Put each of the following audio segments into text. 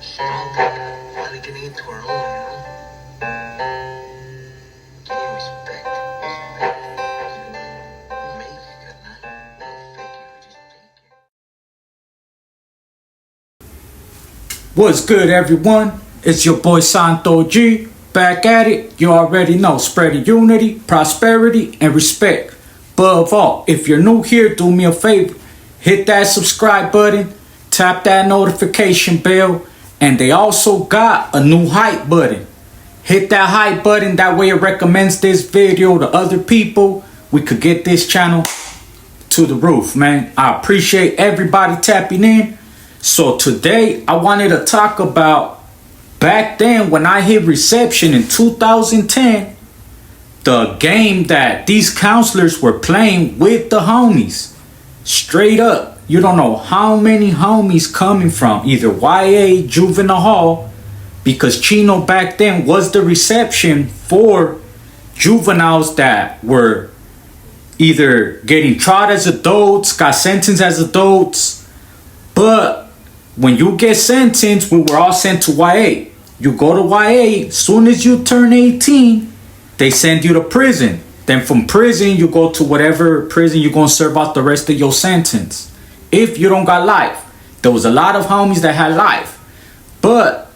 strong people finally getting into our own, Give me respect. Make it, carnal. No fake it, just take it. What's good, everyone? It's your boy Santo G, back at it. You already know, spreading unity, prosperity, and respect. Above all, if you're new here, do me a favor. Hit that subscribe button, tap that notification bell, and they also got a new hype button. Hit that hype button, that way it recommends this video to other people. We could get this channel to the roof, man. I appreciate everybody tapping in. So today, I wanted to talk about back then when I hit reception in 2010, the game that these counselors were playing with the homies. Straight up, you don't know how many homies coming from either YA, Juvenile Hall, because Chino back then was the reception for juveniles that were either getting tried as adults, got sentenced as adults. But when you get sentenced, we were all sent to YA. You go to YA, as soon as you turn 18, they send you to prison. Then from prison, you go to whatever prison you're going to serve out the rest of your sentence. If you don't got life. There was a lot of homies that had life. But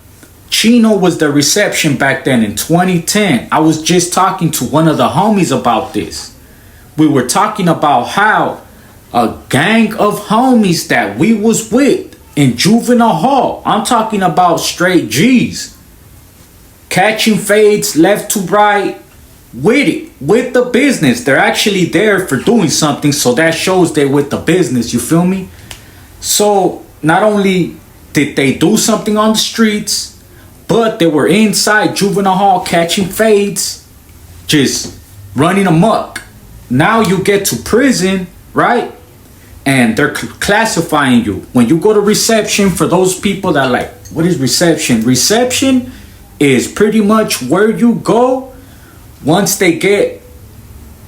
Chino was the reception back then in 2010. I was just talking to one of the homies about this. We were talking about how a gang of homies that we was with in Juvenile Hall, I'm talking about straight G's, catching fades left to right, with the business. They're actually there for doing something, so that shows they're with the business, you feel me? So not only did they do something on the streets, but they were inside Juvenile Hall catching fades, just running amok. Now you get to prison, right? And they're classifying you. When you go to reception, for those people that like, what is reception? Reception is pretty much where you go once they get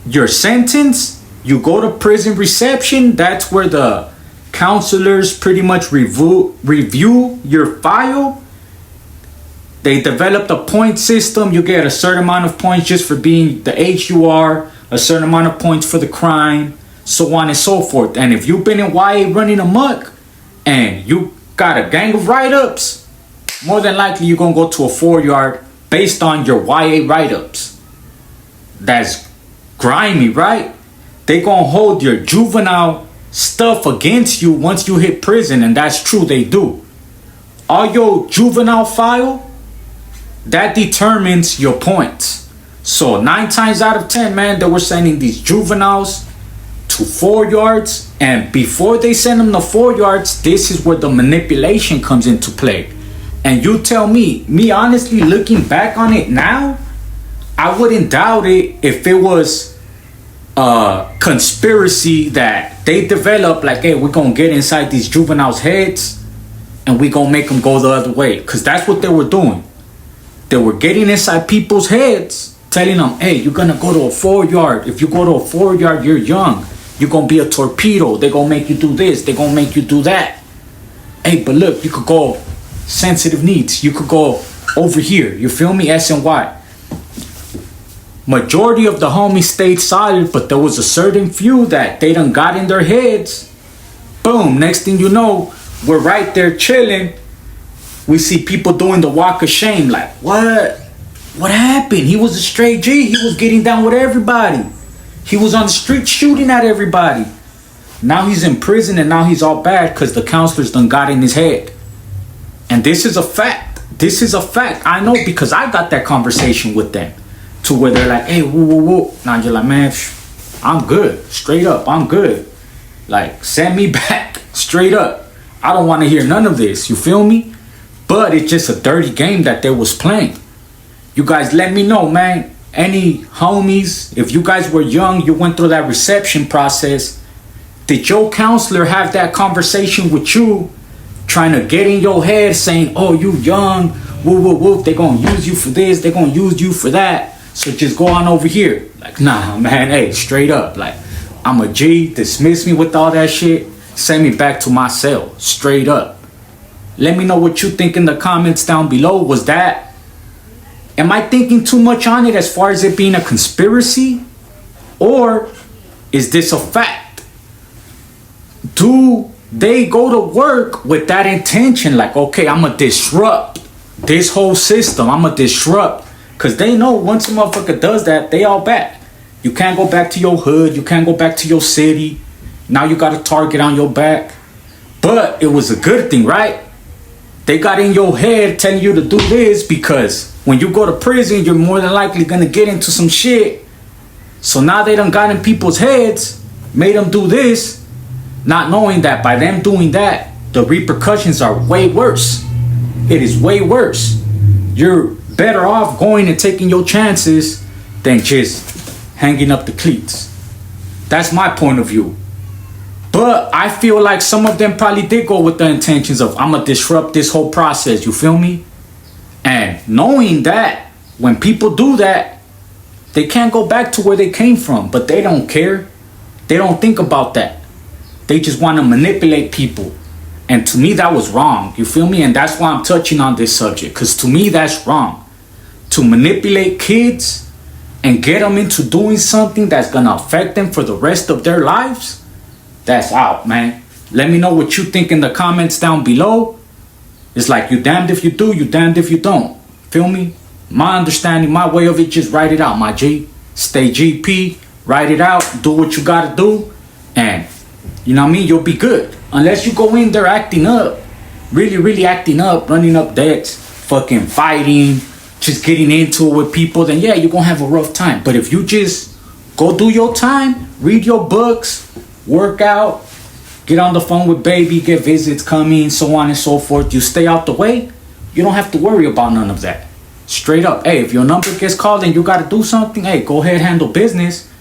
your sentence. You go to prison reception. That's where the counselors pretty much review your file. They developed a point system. You get a certain amount of points just for being the age you are, a certain amount of points for the crime, so on and so forth. And if you've been in YA running amok and you got a gang of write-ups, more than likely you're going to go to a 4-yard based on your YA write-ups. That's grimy, right? They going to hold your juvenile stuff against you once you hit prison, and that's true, they do. All your juvenile file, that determines your points. So 9 times out of 10, man, they were sending these juveniles to 4 yards, and before they send them to 4 yards, this is where the manipulation comes into play. And you tell me honestly, looking back on it now, I wouldn't doubt it if it was a conspiracy that they developed, like, hey, we're gonna get inside these juveniles' heads and we're gonna make them go the other way. Because that's what they were doing. They were getting inside people's heads, telling them, hey, you're gonna go to a 4 yard. If you go to a 4 yard, you're young. You're gonna be a torpedo. They're gonna make you do this. They're gonna make you do that. Hey, but look, you could go sensitive needs. You could go over here. You feel me? S and Y. Majority of the homies stayed solid, but there was a certain few that they done got in their heads. Boom. Next thing you know, we're right there chilling. We see people doing the walk of shame. Like, what? What happened? He was a straight G. He was getting down with everybody. He was on the street shooting at everybody. Now he's in prison and now he's all bad because the counselors done got in his head. And this is a fact. This is a fact. I know because I got that conversation with them. To where they're like, hey, woo, woo, woo. Now you're like, man, I'm good. Straight up, I'm good. Like, send me back. Straight up. I don't want to hear none of this. You feel me? But it's just a dirty game that they was playing. You guys let me know, man. Any homies, if you guys were young, you went through that reception process. Did your counselor have that conversation with you, trying to get in your head, saying, oh, you young, woo, woo, woo. They're going to use you for this. They're going to use you for that. So just go on over here. Like, nah, man, hey, straight up. Like, I'm a G. Dismiss me with all that shit. Send me back to my cell. Straight up. Let me know what you think in the comments down below. Am I thinking too much on it as far as it being a conspiracy? Or is this a fact? Do they go to work with that intention? Like, okay, I'm going to disrupt this whole system. I'm going to disrupt. Because they know once a motherfucker does that, they all back. You can't go back to your hood. You can't go back to your city. Now you got a target on your back. But it was a good thing, right? They got in your head telling you to do this because when you go to prison, you're more than likely going to get into some shit. So now they done got in people's heads, made them do this, not knowing that by them doing that, the repercussions are way worse. It is way worse. You're better off going and taking your chances than just hanging up the cleats. That's my point of view. But I feel like some of them probably did go with the intentions of, I'm going to disrupt this whole process. You feel me? And knowing that when people do that, they can't go back to where they came from. But they don't care. They don't think about that. They just want to manipulate people. And to me, that was wrong. You feel me? And that's why I'm touching on this subject. Because to me, that's wrong. To manipulate kids and get them into doing something that's going to affect them for the rest of their lives. That's out, man. Let me know what you think in the comments down below. It's like you damned if you do, you damned if you don't. Feel me? My understanding, my way of it, just write it out, my G. Stay GP, write it out, do what you gotta do, and you know what I mean? You'll be good. Unless you go in there acting up, really acting up, running up debts, fucking fighting, just getting into it with people, then yeah, you're gonna have a rough time. But if you just go do your time, read your books, work out, get on the phone with baby, get visits coming, so on and so forth. You stay out the way, you don't have to worry about none of that. Straight up. Hey, if your number gets called and you got to do something, hey, go ahead, handle business.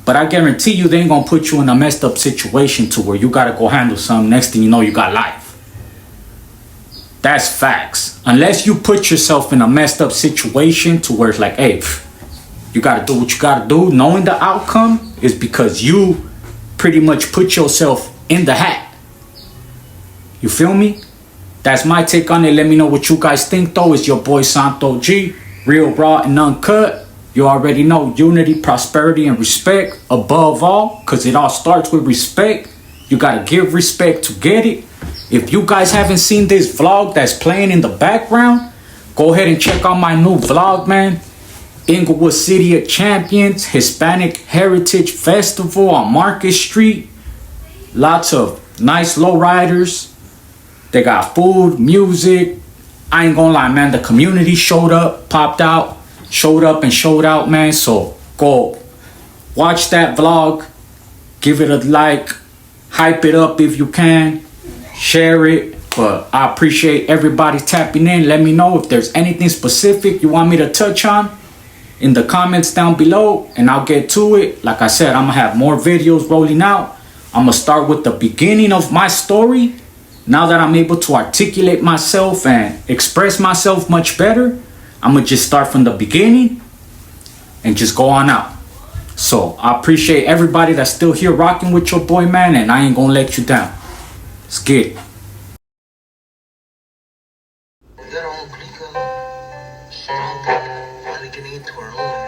But I guarantee you they ain't going to put you in a messed up situation to where you got to go handle something. Next thing you know, you got life. That's facts. Unless you put yourself in a messed up situation to where it's like, hey, you got to do what you got to do. Knowing the outcome is because you pretty much put yourself in the hat. You feel me? That's my take on it. Let me know what you guys think though. It's your boy Santo G. Real, raw, and uncut. You already know unity, prosperity, and respect above all. Because it all starts with respect. You got to give respect to get it. If you guys haven't seen this vlog that's playing in the background, go ahead and check out my new vlog, man. Inglewood City of Champions Hispanic Heritage Festival on Market Street. Lots of nice lowriders. They got food, music. I ain't gonna lie, man. The community showed up, popped out, showed up and showed out, man. So go watch that vlog. Give it a like. Hype it up if you can. Share it. But I appreciate everybody tapping in. Let me know if there's anything specific you want me to touch on in the comments down below, and I'll get to it. Like I said, I'm gonna have more videos rolling out. I'm gonna start with the beginning of my story. Now that I'm able to articulate myself and express myself much better, I'm gonna just start from the beginning and just go on out. So I appreciate everybody that's still here rocking with your boy, man, and I ain't gonna let you down. Let's get it. That all clica, strong, finally getting into our own.